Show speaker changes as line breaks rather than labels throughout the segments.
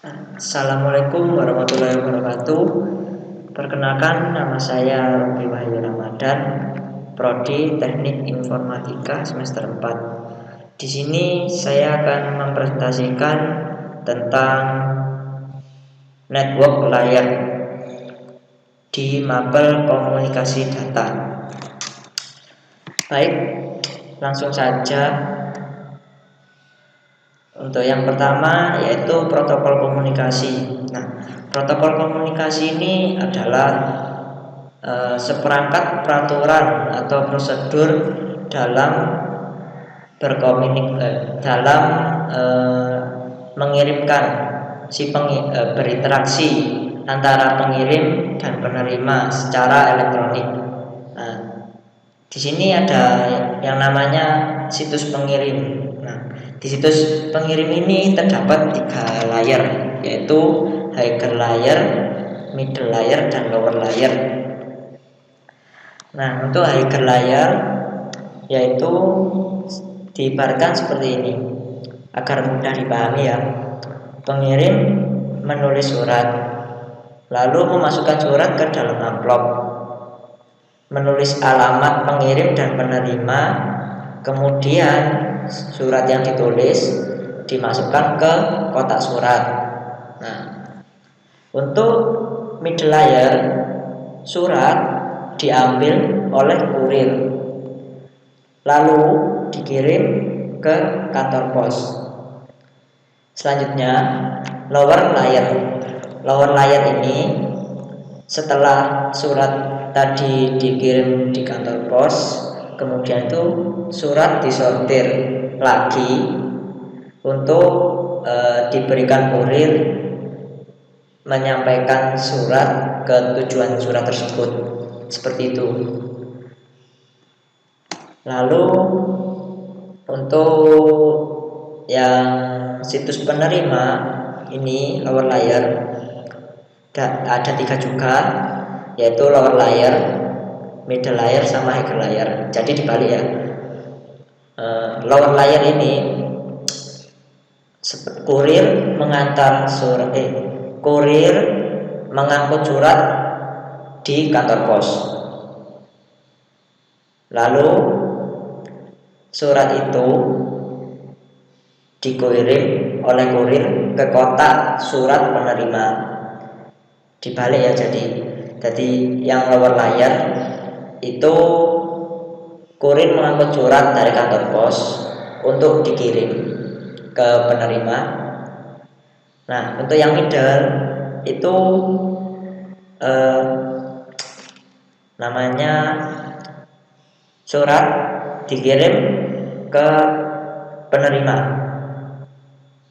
Assalamualaikum warahmatullahi wabarakatuh. Perkenalkan, nama saya Robi Wahyu Ramadan, Prodi Teknik Informatika semester 4. Di sini saya akan mempresentasikan tentang network layar di mapel komunikasi data. Baik, langsung saja. Untuk yang pertama yaitu protokol komunikasi. Nah, protokol komunikasi ini adalah seperangkat peraturan atau prosedur dalam mengirimkan berinteraksi antara pengirim dan penerima secara elektronik. Nah, di sini ada yang namanya situs pengirim. Nah, di situs pengirim ini terdapat 3 layer, yaitu higher layer, middle layer, dan lower layer. Nah, untuk higher layer yaitu diibaratkan seperti ini agar mudah dipahami ya. Pengirim menulis surat, lalu memasukkan surat ke dalam amplop, menulis alamat pengirim dan penerima, kemudian surat yang ditulis dimasukkan ke kotak surat. Nah, untuk middle layer, surat diambil oleh kurir lalu dikirim ke kantor pos. Selanjutnya lower layer. Lower layer ini setelah surat tadi dikirim di kantor pos, kemudian itu surat disortir lagi untuk diberikan kurir menyampaikan surat ke tujuan surat tersebut, seperti itu. Lalu untuk yang situs penerima ini lower layer ada 3 juga, yaitu lower layer, middle layer, sama higher layer. Jadi dibalik ya. Lower layer ini kurir mengangkut surat di kantor pos. Lalu surat itu dikirim oleh kurir ke kotak surat penerima. Dibalik ya, jadi yang lower layer itu kurir mengangkut surat dari kantor pos untuk dikirim ke penerima. Nah, untuk yang middle itu namanya surat dikirim ke penerima.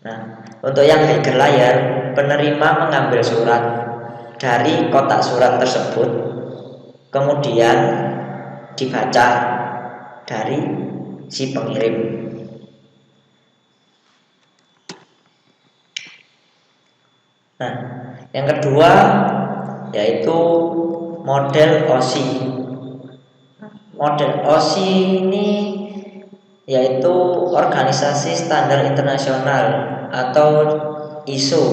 Nah, untuk yang higher layer, penerima mengambil surat dari kotak surat tersebut, kemudian dibaca dari si pengirim. Nah, yang kedua yaitu model OSI. Model OSI ini yaitu Organisasi Standar Internasional atau ISO,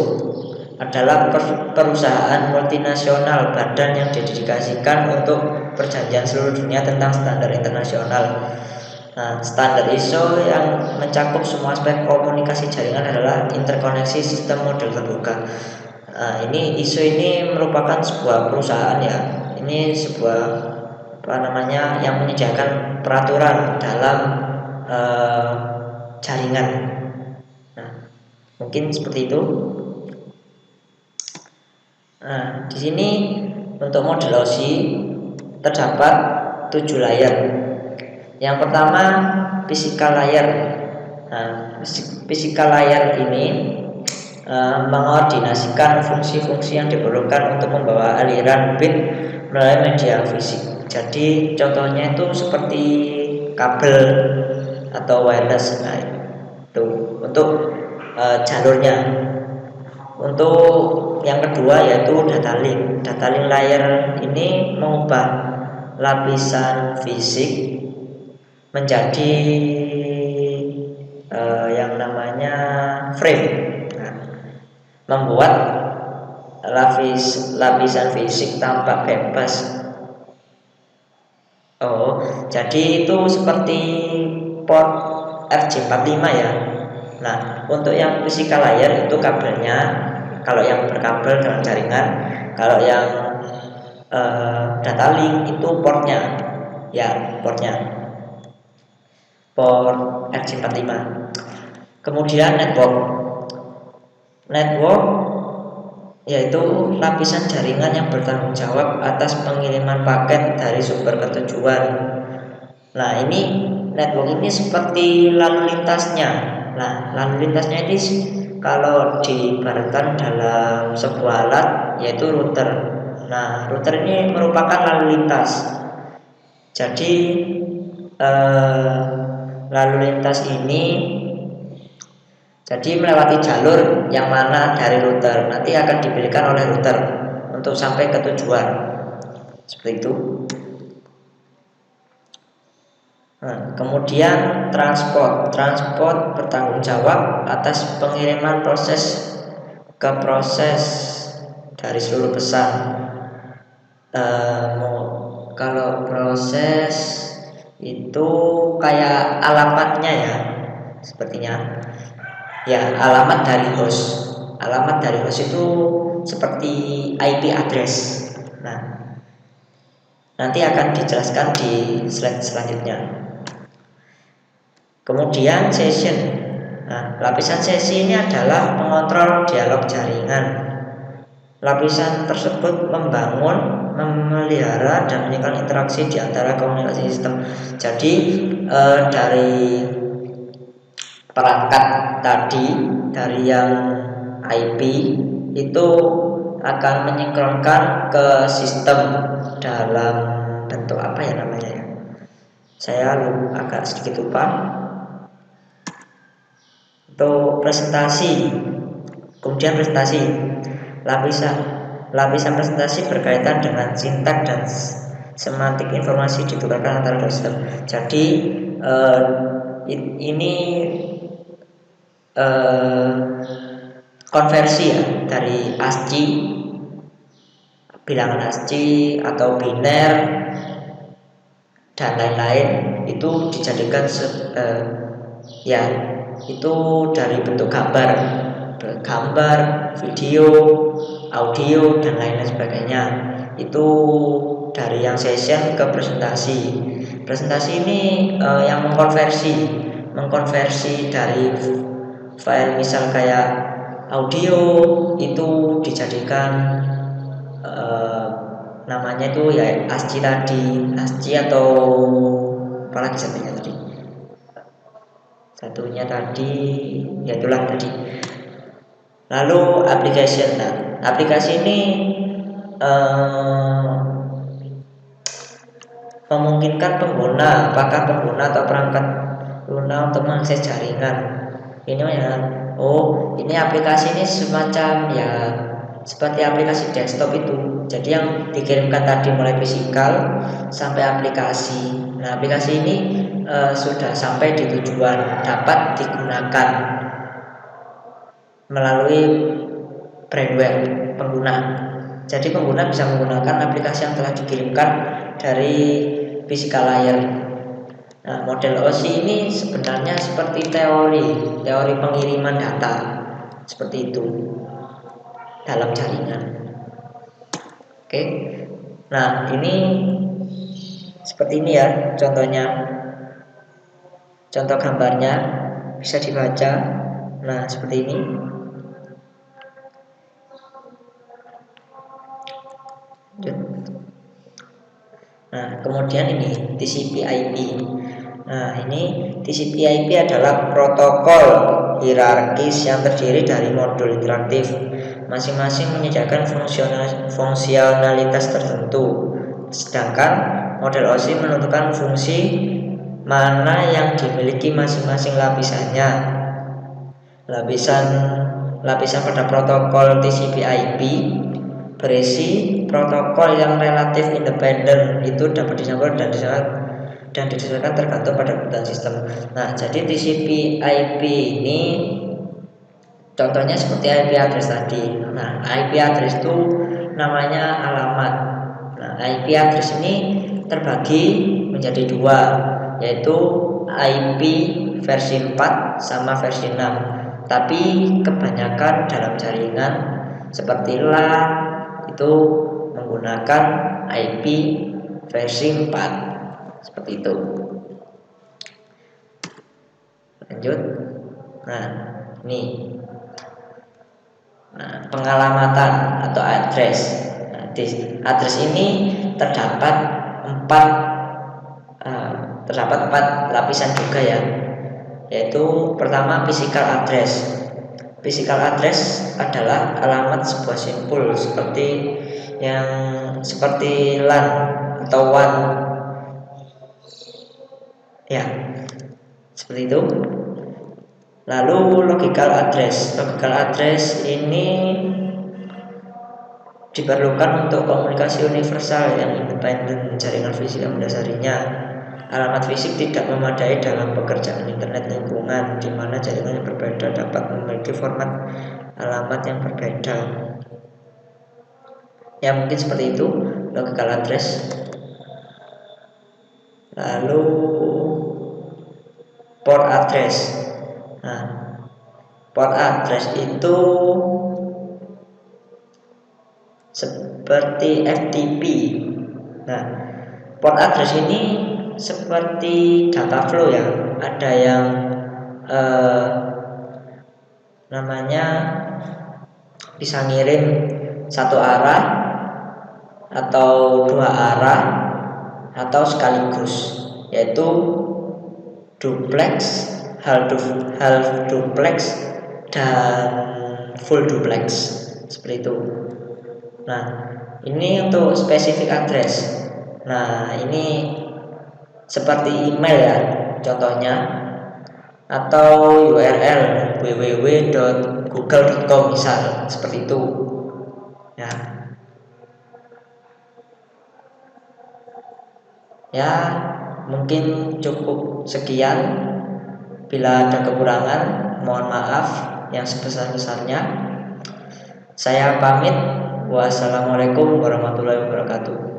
adalah perusahaan multinasional badan yang didedikasikan untuk perjanjian seluruh dunia tentang standar internasional. Nah, standar ISO yang mencakup semua aspek komunikasi jaringan adalah interkoneksi sistem model terbuka. Nah, ini ISO ini merupakan sebuah perusahaan ya. Ini sebuah yang menyediakan peraturan dalam jaringan. Nah, mungkin seperti itu. Nah, di sini untuk model OSI terdapat 7 layer. Yang pertama physical layer. Nah, physical layer ini mengordinasikan fungsi-fungsi yang diperlukan untuk membawa aliran bit melalui media fisik. Jadi contohnya itu seperti kabel atau wireless. Nah, itu untuk jalurnya. Untuk yang kedua yaitu data link. Data link layer ini mengubah lapisan fisik menjadi yang namanya frame. Nah, membuat lapisan fisik tampak bebas. Oh, jadi itu seperti port RJ45 ya. Nah, untuk yang physical layer itu kabelnya, kalau yang berkabel dengan jaringan, kalau yang data link itu portnya, ya portnya, port RJ45. Kemudian network yaitu lapisan jaringan yang bertanggung jawab atas pengiriman paket dari sumber ke tujuan. Nah, ini network ini seperti lalu lintasnya. Nah, lalu lintasnya ini kalau diibaratkan dalam sebuah alat yaitu router. Nah, router ini merupakan lalu lintas. Jadi lalu lintas ini jadi melewati jalur yang mana dari router nanti akan dipilihkan oleh router untuk sampai ke tujuan. Seperti itu. Nah, kemudian transport bertanggung jawab atas pengiriman proses ke proses dari seluruh pesan. Kalau proses itu kayak alamatnya ya, sepertinya. Ya, alamat dari host. Alamat dari host itu seperti IP address. Nah, nanti akan dijelaskan di slide selanjutnya. Kemudian session. Nah, lapisan sesi ini adalah pengontrol dialog jaringan. Lapisan tersebut membangun, memelihara, dan menyiapkan interaksi di antara komunikasi sistem. Jadi dari perangkat tadi, dari yang IP itu akan menyinkronkan ke sistem dalam bentuk apa ya namanya ya? Saya agak sedikit lupa. Untuk presentasi, kemudian presentasi, lapisan presentasi berkaitan dengan sintak dan semantik informasi ditukarkan antara dua sistem. Jadi ini konversi ya dari ASCII, bilangan ASCII atau biner dan lain-lain itu dijadikan ya itu dari bentuk gambar, video, audio dan lain-lain sebagainya. Itu dari yang session ke presentasi. Presentasi ini yang mengkonversi dari file misal kayak audio itu dijadikan namanya itu ya ASCII atau apalagi satunya tadi ya itulah tadi. Lalu application. Nah, aplikasi ini memungkinkan pengguna, apakah pengguna atau perangkat lunak untuk mengakses jaringan. Ini ya, ini aplikasi ini semacam ya seperti aplikasi desktop itu. Jadi yang dikirimkan tadi mulai fisikal sampai aplikasi. Nah, aplikasi ini sudah sampai di tujuan, dapat digunakan melalui brandware pengguna. Jadi pengguna bisa menggunakan aplikasi yang telah dikirimkan dari physical layer. Nah, model OSI ini sebenarnya seperti teori pengiriman data seperti itu dalam jaringan. Oke. Nah, ini seperti ini ya contohnya. Contoh gambarnya bisa dibaca. Nah, seperti ini. Nah, kemudian ini TCP/IP. Nah, ini TCP/IP adalah protokol hierarkis yang terdiri dari modul interaktif. Masing-masing menyediakan fungsionalitas tertentu. Sedangkan model OSI menentukan fungsi mana yang dimiliki masing-masing lapisannya. Lapisan pada protokol TCP/IP berisi protokol yang relatif independen, itu dapat dicampur dan disesuaikan tergantung pada kebutuhan sistem. Nah, jadi TCP/IP ini Contohnya seperti IP address tadi. Nah, IP address itu namanya alamat. Nah, IP address ini terbagi menjadi dua, yaitu IP versi 4 sama versi 6. Tapi kebanyakan dalam jaringan seperti LAN itu menggunakan IP versi 4. Seperti itu. Lanjut. Nah, ini pengalamatan atau address. Nah, di address ini terdapat empat lapisan juga ya, yaitu pertama physical address. Physical address adalah alamat sebuah simpul seperti LAN atau WAN ya, seperti itu. Lalu logical address. Logical address ini diperlukan untuk komunikasi universal yang independen jaringan fisik yang mendasarinya. Alamat fisik tidak memadai dalam pekerjaan internet lingkungan, di mana jaringan yang berbeda dapat memiliki format alamat yang berbeda. Ya, mungkin seperti itu logical address. Lalu port address. Nah, port address itu seperti FTP. Nah, port address ini seperti data flow ya. Ada yang namanya bisa ngirim satu arah atau dua arah atau sekaligus, yaitu duplex, half duplex, dan full duplex, seperti itu. Nah, ini untuk spesifik address. Nah, ini seperti email ya, contohnya, atau URL www.google.com misal, seperti itu ya. Ya, mungkin cukup sekian. Bila ada kekurangan, mohon maaf yang sebesar-besarnya. Saya pamit. Wassalamualaikum warahmatullahi wabarakatuh.